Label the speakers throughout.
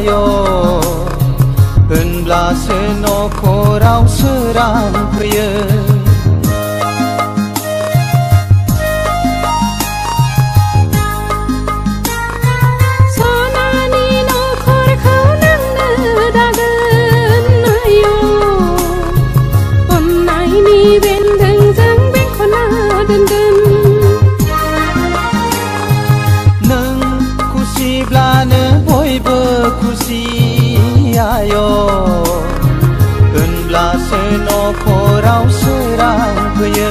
Speaker 1: आयो होनब्लासो नखराव सोरां फैयो
Speaker 2: सनानि नखरखौ नोंनो दागोन आयो अननायनि बेन्दोंजों बेंखना दोनगोन
Speaker 1: नों खुसिब्लानो बयबो खुसि आयो होनब्लासो नखराव सोरां फैयो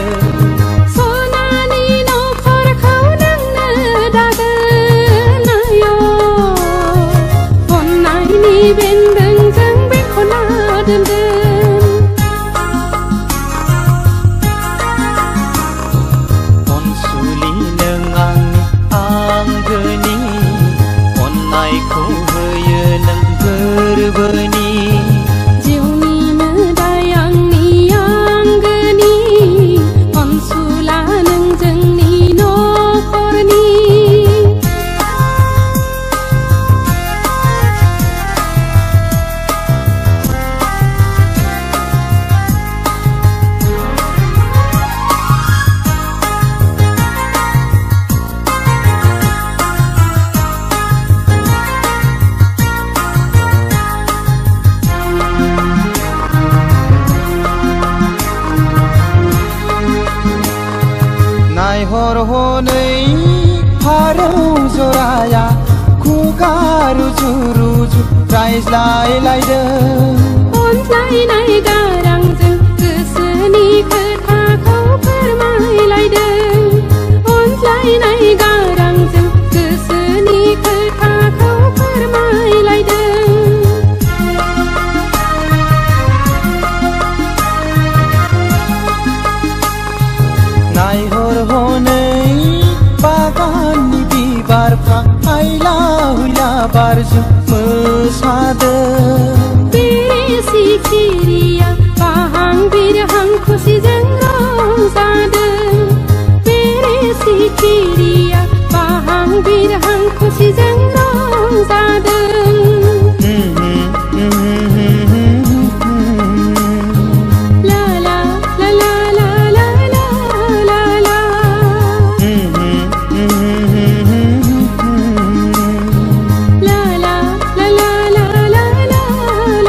Speaker 2: सनानि नखरखौ नोंनो दागोन आयो अननायनि बेन्दोंजों बेंखना दोनगोन
Speaker 1: अनसुलि नों आंनि आंगोनि अननायखौ होयो नों गोरबोनि
Speaker 2: जिउनि मोदाय आंनि आंगोनि अनसुला नों जोंनि नखरनि
Speaker 1: नायहर हनै फारौ जराया खुगा रुजु रुजु रायज्लायलायदों
Speaker 2: अनज्लायनाय गारांजों गोसोनि खोथाखौ फोरमायलायदों अनज्लायनाय गारांजों गोसोनि खोथाखौ फोरमायलायदों
Speaker 1: नायहर हनै बागाननि बिबारफ्रा हायला हुइला बारजों मोसादों
Speaker 2: बेरे सिखिरिया बाहां बिरहां खुसिजों रंजादों बेरे सिखिरिया बाहां बिरहां खुसिजों रंजादों ला ला ला ला ला ला ला ला ला ला ला ला ला ला ला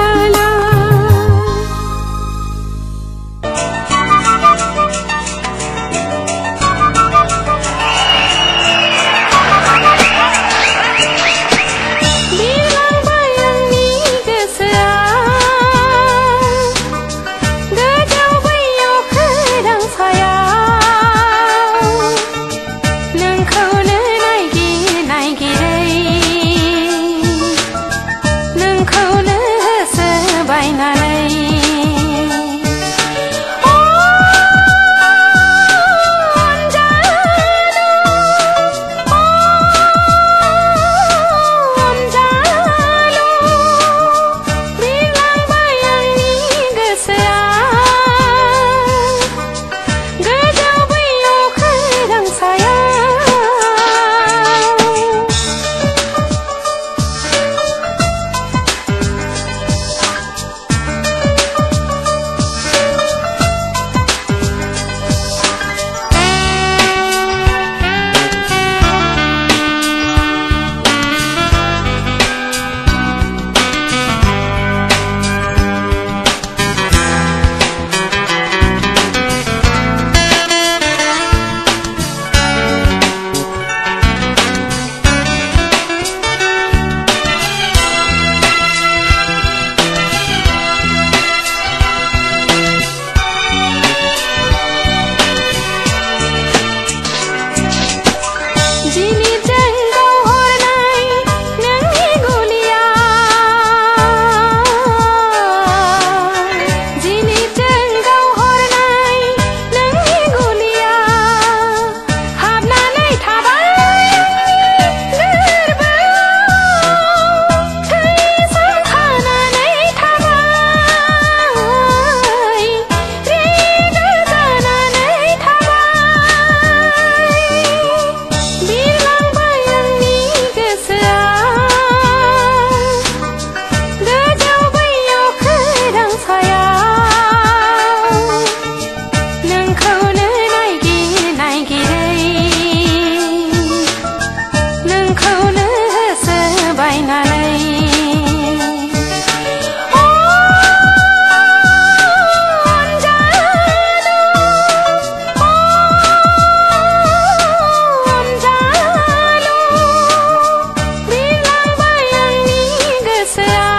Speaker 2: गोसोआ